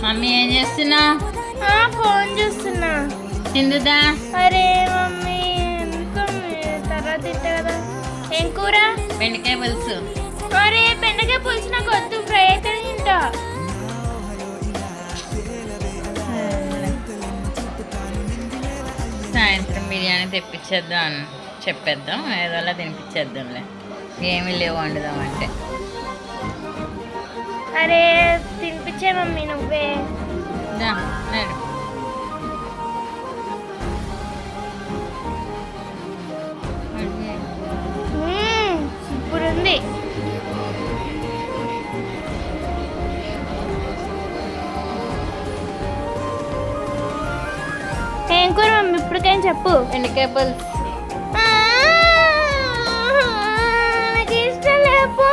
Mummy ఏం చేస్తున్నా? Phone చూస్తున్నా. తిందుదా? అరే మమ్మీ ఎందుకు తర్వాత తింటా కదా. ఏం కూర? బెండకాయ పులుసు. అరే బెండకాయ పులుసు నాకు వద్దు, ఫ్రై అయితే తింటా. సాయంత్రం బిర్యానీ తెప్పించేద్దాం అని చెప్పేద్దాం, ఏదోలా తినిపించేద్దాంలే. ఏమీ లేవు వండుదామంటే. అరే తినిపించే మమ్మీ నువ్వే. దా, నడు. ఇప్పుడుంది. ఏం కూర మమ్మీ ఇప్పటికేం చెప్పు. బెండకాయ పులుసు. నాకు ఇష్టం లేపు.